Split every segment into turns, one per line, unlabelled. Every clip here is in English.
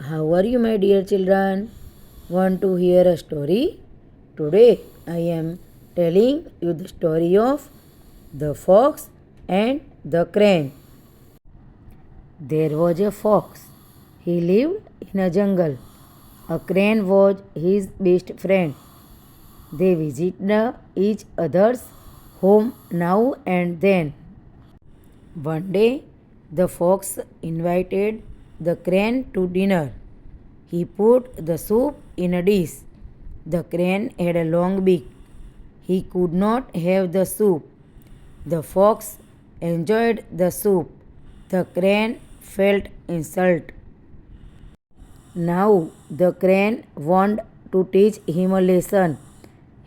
How are you, my dear children? Want to hear a story? Today I am telling you the story of the fox and the crane. There was a fox. He lived in a jungle. A crane was his best friend. They visited each other's home now and then. One day, the fox invited the crane to dinner. He put the soup in a dish. The crane had a long beak. He could not have the soup. The fox enjoyed the soup. The crane felt insulted. Now the crane wanted to teach him a lesson.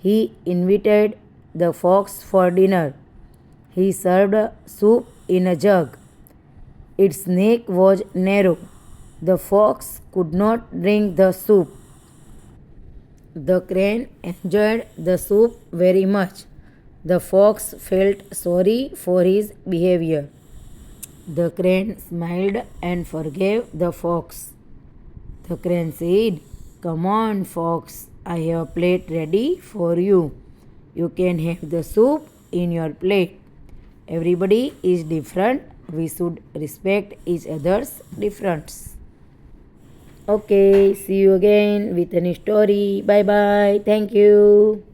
He invited the fox for dinner. He served soup in a jug. Its neck was narrow. The fox could not drink the soup. The crane enjoyed the soup very much. The fox felt sorry for his behavior. The crane smiled and forgave the fox. The crane said, "Come on, fox, I have a plate ready for you. You can have the soup in your plate. Everybody is different. We should respect each other's difference." Okay, see you again with a new story. Bye bye. Thank you.